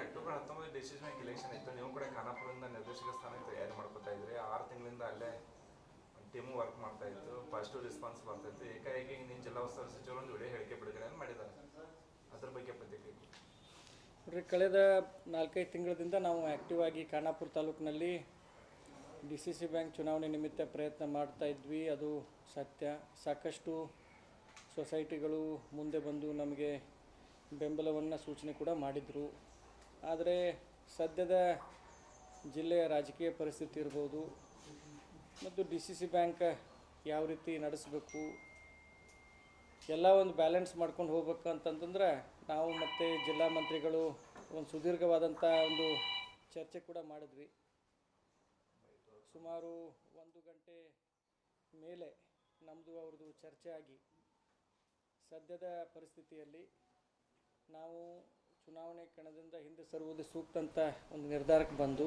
October 19 decision election ಇತ್ತು. ನೀವು ಕೂಡ ಖಾನಾಪುರದಿಂದ ನಿರ್ದೇಶಕ ಸ್ಥಾನಕ್ಕೆ ತಯಾರಿ ಮಾಡ್ಕೊತಾ ಇದ್ರಿ. 6 ತಿಂಗಳಿಂದ ಅಲ್ಲೇ ಟೀಮು ವರ್ಕ್ ಮಾಡ್ತಾ ಇತ್ತು. ಪಾಸಿಟಿವ್ ರೆಸ್ಪಾನ್ಸ್ ಬರ್ತಾ ಇತ್ತು. ಏಕಾಏಕಿ ನೀನು ಜಿಲ್ಲಾ ಉಸ್ತುವಾರಿ ಸಚಿವರು ಒಂದು ವಿಡಿಯೋ ಹೇಳಿಕೆ ಬಿಡುಗಡೆ ಮಾಡಿದ್ದಾರೆ. ಅದ್ರ ಬಗ್ಗೆ ಪ್ರತಿಕ್ರಿಯೆ ನೋಡ್ರಿ, ಕಳೆದ 4-5 ತಿಂಗಳಿಂದ ನಾವು ಆ್ಯಕ್ಟಿವ್ ಆಗಿ ಖಾನಾಪುರ ತಾಲೂಕಿನಲ್ಲಿ DCC ಬ್ಯಾಂಕ್ ಚುನಾವಣೆ ನಿಮಿತ್ತ ಪ್ರಯತ್ನ ಮಾಡ್ತಾ ಇದ್ವಿ. ಅದು ಸತ್ಯ. ಸಾಕಷ್ಟು ಸೊಸೈಟಿಗಳು ಮುಂದೆ ಬಂದು ನಮಗೆ ಬೆಂಬಲವನ್ನು ಸೂಚನೆ ಕೂಡ ಮಾಡಿದರು. ಆದರೆ ಸದ್ಯದ ಜಿಲ್ಲೆಯ ರಾಜಕೀಯ ಪರಿಸ್ಥಿತಿ ಇರ್ಬೋದು ಮತ್ತು DCC ಬ್ಯಾಂಕ್ ಯಾವ ರೀತಿ ನಡೆಸಬೇಕು ಎಲ್ಲ ಒಂದು ಬ್ಯಾಲೆನ್ಸ್ ಮಾಡ್ಕೊಂಡು ಹೋಗ್ಬೇಕು ಅಂತಂತಂದ್ರೆ ನಾವು ಮತ್ತು ಜಿಲ್ಲಾ ಮಂತ್ರಿಗಳು ಒಂದು ಸುದೀರ್ಘವಾದಂಥ ಒಂದು ಚರ್ಚೆ ಕೂಡ ಮಾಡಿದ್ವಿ. ಸುಮಾರು 1 ಗಂಟೆ ಮೇಲೆ ನಮ್ಮದು ಅವ್ರದ್ದು ಚರ್ಚೆ ಆಗಿ ಸದ್ಯದ ಪರಿಸ್ಥಿತಿಯಲ್ಲಿ ನಾವು ಚುನಾವಣೆ ಕಣದಿಂದ ಹಿಂದೆ ಸರುವುದು ಸೂಕ್ತ ಅಂತ ಒಂದು ನಿರ್ಧಾರಕ್ಕೆ ಬಂದು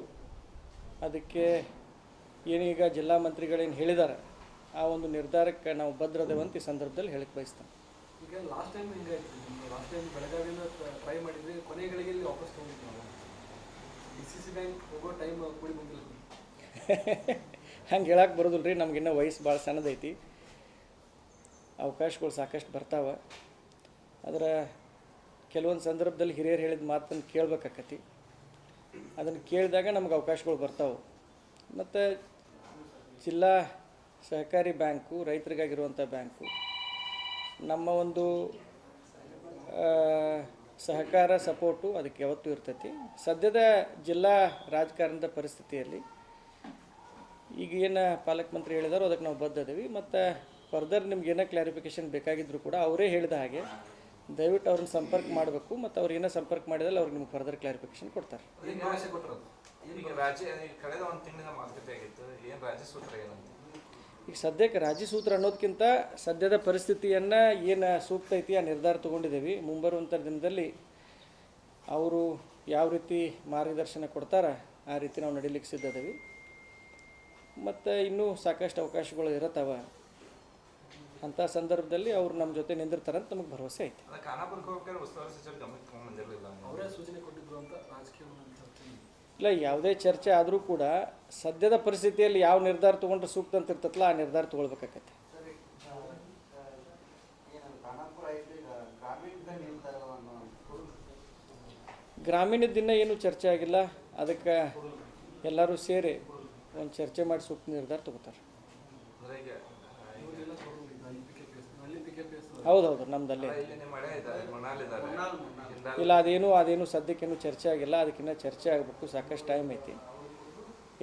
ಅದಕ್ಕೆ ಏನೀಗ ಜಿಲ್ಲಾ ಮಂತ್ರಿಗಳೇನು ಹೇಳಿದ್ದಾರೆ ಆ ಒಂದು ನಿರ್ಧಾರಕ್ಕೆ ನಾವು ಬದ್ಧರದೇವಂತ ಈ ಸಂದರ್ಭದಲ್ಲಿ ಹೇಳಕ್ಕೆ ಬಯಸ್ತೇನೆ. ಈಗ ಲಾಸ್ಟ್ ಟೈಮ್ ಹಿಂಗಾಯ್ತು. ಲಾಸ್ಟ್ ಟೈಮ್ ಬೆಳಗಾವಿಯಿಂದ ಟ್ರೈ ಮಾಡಿದ್ವಿ, ಕೊನೆಗಳಿಗೆ ಇಲ್ಲಿ ವಾಪಸ್ ತೊಗೊಂಡಿದ್ದು ನಾವು. DCC ಬ್ಯಾಂಕ್ ಹೋಗೋ ಟೈಮ್ ಕೂಡಿ ಬಂದಿಲ್ಲ. ಹಂಗೆ ಹೇಳಕ್ಕೆ ಬರೋದಿಲ್ಲ ರೀ. ನಮಗಿನ್ನೂ ವಯಸ್ಸು ಭಾಳ ಸಣ್ಣದೈತಿ. ಅವಕಾಶಗಳು ಸಾಕಷ್ಟು ಬರ್ತಾವೆ. ಆದರೆ ಕೆಲವೊಂದು ಸಂದರ್ಭದಲ್ಲಿ ಹಿರಿಯರು ಹೇಳಿದ ಮಾತನ್ನು ಕೇಳಬೇಕಾಕತಿ. ಅದನ್ನು ಕೇಳಿದಾಗ ನಮಗೆ ಅವಕಾಶಗಳು ಬರ್ತಾವೆ. ಮತ್ತು ಜಿಲ್ಲಾ ಸಹಕಾರಿ ಬ್ಯಾಂಕು ರೈತರಿಗಾಗಿರುವಂಥ ಬ್ಯಾಂಕು. ನಮ್ಮ ಒಂದು ಸಹಕಾರ ಸಪೋರ್ಟು ಅದಕ್ಕೆ ಯಾವತ್ತೂ ಇರ್ತೈತಿ. ಸದ್ಯದ ಜಿಲ್ಲಾ ರಾಜಕಾರಣದ ಪರಿಸ್ಥಿತಿಯಲ್ಲಿ ಈಗ ಏನು ಪಾಲಕ ಮಂತ್ರಿ ಹೇಳಿದಾರೋ ಅದಕ್ಕೆ ನಾವು ಬದ್ಧದೀವಿ. ಮತ್ತು ಫರ್ದರ್ ನಿಮ್ಗೆ ಏನೋ ಕ್ಲಾರಿಫಿಕೇಷನ್ ಬೇಕಾಗಿದ್ದರೂ ಕೂಡ ಅವರೇ ಹೇಳಿದ ಹಾಗೆ ದಯವಿಟ್ಟು ಅವ್ರನ್ನ ಸಂಪರ್ಕ ಮಾಡಬೇಕು. ಮತ್ತು ಅವ್ರು ಏನೋ ಸಂಪರ್ಕ ಮಾಡಿದಲ್ಲಿ ಅವ್ರಿಗೆ ನಿಮ್ಗೆ ಫರ್ದರ್ ಕ್ಲಾರಿಫಿಕೇಷನ್ ಕೊಡ್ತಾರೆ. ಈಗ ರಾಜ್ಯ ಕಳೆದ 1 ತಿಂಗಳಿನ ಮಾತುಕತೆ ಆಗಿತ್ತು. ಏನು ರಾಜ್ಯ ಸೂತ್ರ ಏನಂತ? ಈಗ ಸದ್ಯಕ್ಕೆ ರಾಜ್ಯ ಸೂತ್ರ ಅನ್ನೋದಕ್ಕಿಂತ ಸದ್ಯದ ಪರಿಸ್ಥಿತಿಯನ್ನು ಏನು ಸೂಕ್ತ ಐತಿ ಆ ನಿರ್ಧಾರ ತೊಗೊಂಡಿದ್ದೀವಿ. ಮುಂಬರುವಂಥ ದಿನದಲ್ಲಿ ಅವರು ಯಾವ ರೀತಿ ಮಾರ್ಗದರ್ಶನ ಕೊಡ್ತಾರೆ ಆ ರೀತಿ ನಾವು ನಡೀಲಿಕ್ಕೆ ಸಿದ್ಧದೀವಿ. ಮತ್ತು ಇನ್ನೂ ಸಾಕಷ್ಟು ಅವಕಾಶಗಳು ಇರತ್ತವೆ. ಅಂಥ ಸಂದರ್ಭದಲ್ಲಿ ಅವರು ನಮ್ಮ ಜೊತೆ ನಿಂದಿರ್ತಾರಂತ ನಮಗೆ ಭರವಸೆ ಐತಿ. ಅವರೇ ಸೂಚನೆ ಕೊಟ್ಟಿದ್ರು ಅಂತ ರಾಜಕೀಯ ಇಲ್ಲ, ಯಾವುದೇ ಚರ್ಚೆ ಆದರೂ ಕೂಡ ಸದ್ಯದ ಪರಿಸ್ಥಿತಿಯಲ್ಲಿ ಯಾವ ನಿರ್ಧಾರ ತೊಗೊಂಡ್ರೆ ಸೂಕ್ತ ಅಂತ ಇರ್ತತ್ತಲ್ಲ ಆ ನಿರ್ಧಾರ ತೊಗೊಳ್ಬೇಕಾಗತ್ತೆ. ಗ್ರಾಮೀಣದ ಏನೂ ಚರ್ಚೆ ಆಗಿಲ್ಲ. ಅದಕ್ಕೆ ಎಲ್ಲರೂ ಸೇರಿ ಒಂದು ಚರ್ಚೆ ಮಾಡಿ ಸೂಕ್ತ ನಿರ್ಧಾರ ತಗೋತಾರೆ. ಹೌದೌದು, ನಮ್ದಲ್ಲೇ ಇಲ್ಲ. ಅದೇನು ಸದ್ಯಕ್ಕೇನು ಚರ್ಚೆ ಆಗಿಲ್ಲ. ಅದಕ್ಕಿಂತ ಚರ್ಚೆ ಆಗಬೇಕು. ಸಾಕಷ್ಟು ಟೈಮ್ ಐತಿ.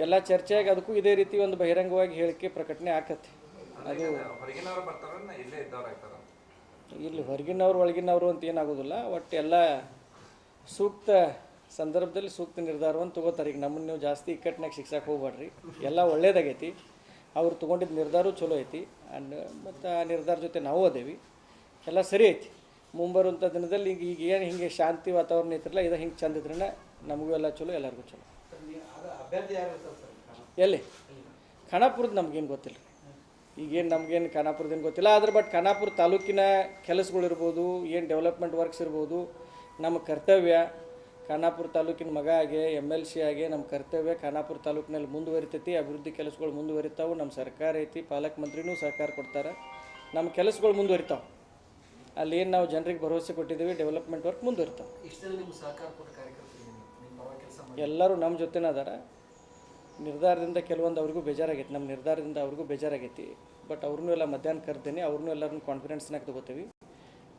ಎಲ್ಲ ಚರ್ಚೆ ಆಗಿ ಅದಕ್ಕೂ ಇದೇ ರೀತಿ ಒಂದು ಬಹಿರಂಗವಾಗಿ ಹೇಳಿಕೆ ಪ್ರಕಟಣೆ ಆಕತ್ತೆ. ಅದು ಇಲ್ಲಿ ಹೊರಗಿನವ್ರು ಒಳಗಿನವರು ಅಂತ ಏನಾಗೋದಿಲ್ಲ. ಒಟ್ಟು ಎಲ್ಲ ಸೂಕ್ತ ಸಂದರ್ಭದಲ್ಲಿ ಸೂಕ್ತ ನಿರ್ಧಾರವನ್ನು ತೊಗೋತಾರೆ. ಈಗ ನಮ್ಮನ್ನು ನೀವು ಜಾಸ್ತಿ ಇಕ್ಕಟ್ಟಿನಾಗ ಶಿಕ್ಷಕ್ಕೆ ಹೋಗ್ಬೇಡ್ರಿ. ಎಲ್ಲ ಒಳ್ಳೇದಾಗೈತಿ. ಅವ್ರು ತೊಗೊಂಡಿದ್ದ ನಿರ್ಧಾರ ಚಲೋ ಐತಿ. ಮತ್ತು ಆ ನಿರ್ಧಾರ ಜೊತೆ ನಾವು ಅದೇವಿ. ಎಲ್ಲ ಸರಿ ಐತಿ. ಮುಂಬರುವಂಥ ದಿನದಲ್ಲಿ ಈಗ ಏನು ಹಿಂಗೆ ಶಾಂತಿ ವಾತಾವರಣ ಐತ್ರಲ್ಲ, ಇದು ಹಿಂಗೆ ಚಂದ ಇದ್ರೇ ನಮಗೂ ಎಲ್ಲ ಚಲೋ, ಎಲ್ಲರಿಗೂ ಚಲೋ. ಎಲ್ಲಿ ಖಾನಾಪುರದ್ದು ನಮಗೇನು ಗೊತ್ತಿಲ್ಲ. ಈಗೇನು ನಮಗೇನು ಖಾನಾಪುರದೇನು ಗೊತ್ತಿಲ್ಲ. ಆದ್ರೆ ಬಟ್ ಖಾನಾಪುರ ತಾಲೂಕಿನ ಕೆಲಸಗಳಿರ್ಬೋದು, ಏನು ಡೆವಲಪ್ಮೆಂಟ್ ವರ್ಕ್ಸ್ ಇರ್ಬೋದು, ನಮ್ಮ ಕರ್ತವ್ಯ ಖಾನಾಪುರ ತಾಲೂಕಿನ ಮಗ ಆಗಿ MLC ಆಗಿ ನಮ್ಮ ಕರ್ತವ್ಯ ಖಾನಾಪುರ ತಾಲೂಕಿನಲ್ಲಿ ಮುಂದುವರಿತೈತಿ. ಅಭಿವೃದ್ಧಿ ಕೆಲಸಗಳು ಮುಂದುವರಿತಾವೆ. ನಮ್ಮ ಸರ್ಕಾರ ಐತಿ, ಪಾಲಕ ಮಂತ್ರಿನೂ ಸಹಕಾರ ಕೊಡ್ತಾರೆ. ನಮ್ಮ ಕೆಲಸಗಳು ಮುಂದುವರಿತಾವೆ. ಅಲ್ಲಿ ಏನು ನಾವು ಜನರಿಗೆ ಭರವಸೆ ಕೊಟ್ಟಿದ್ದೀವಿ, ಡೆವಲಪ್ಮೆಂಟ್ ವರ್ಕ್ ಮುಂದುವರಿತಾವೆ. ಎಲ್ಲರೂ ನಮ್ಮ ಜೊತೆನೇ ಅದಾರ. ನಿರ್ಧಾರದಿಂದ ಕೆಲವೊಂದು ಅವ್ರಿಗೂ ಬೇಜಾರಾಗೈತಿ. ನಮ್ಮ ನಿರ್ಧಾರದಿಂದ ಅವ್ರಿಗೂ ಬೇಜಾರಾಗೈತಿ. ಬಟ್ ಅವ್ರನ್ನೂ ಎಲ್ಲ ಮಧ್ಯಾಹ್ನ ಕರ್ತೀನಿ. ಅವ್ರನ್ನೂ ಎಲ್ಲರನ್ನೂ ಕಾನ್ಫಿಡೆನ್ಸ್ನಾಗ ತೊಗೋತೀವಿ.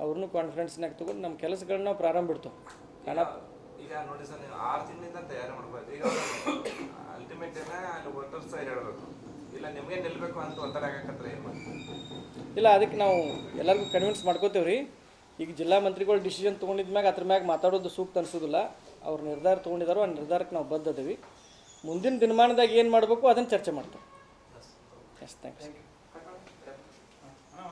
ಅವ್ರನ್ನೂ ಕಾನ್ಫಿಡೆನ್ಸ್ನಾಗ ತೊಗೊಂಡು ನಮ್ಮ ಕೆಲಸಗಳನ್ನ ನಾವು ಪ್ರಾರಂಭ ಬಿಡ್ತೇವೆ. ಈಗ ನೋಡಿ ಸರ್, ನೀವು 6 ತಿಂಗಳಿಂದ ತಯಾರಿ ಮಾಡ್ಬೋದು. ಈಗ ಅಲ್ಟಿಮೇಟ್ ಅಲ್ಲಿ ವೋಟರ್ಸ್ ಹೇಳಬೇಕು, ಇಲ್ಲ ನಿಮಗೆ ನಿಲ್ಲಬೇಕು ಅಂತ ಒತ್ತಡ ಆಗಕತ್ತರ ಏನು? ಇಲ್ಲ, ಅದಕ್ಕೆ ನಾವು ಎಲ್ಲರಿಗೂ ಕನ್ವಿನ್ಸ್ ಮಾಡ್ಕೋತೇವೆ ರೀ. ಈಗ ಜಿಲ್ಲಾ ಮಂತ್ರಿಗಳು ಡಿಸಿಷನ್ ತೊಗೊಂಡಿದ್ಮ್ಯಾಗ ಅದ್ರ ಮ್ಯಾಗ ಮಾತಾಡೋದು ಸೂಕ್ತ ಅನಿಸೋದಿಲ್ಲ. ಅವ್ರು ನಿರ್ಧಾರ ತೊಗೊಂಡಿದ್ದಾರೋ ಆ ನಿರ್ಧಾರಕ್ಕೆ ನಾವು ಬದ್ಧದೀವಿ. ಮುಂದಿನ ದಿನಮಾನದಾಗ ಏನು ಮಾಡಬೇಕು ಅದನ್ನು ಚರ್ಚೆ ಮಾಡ್ತೇವೆ. Yes, thanks.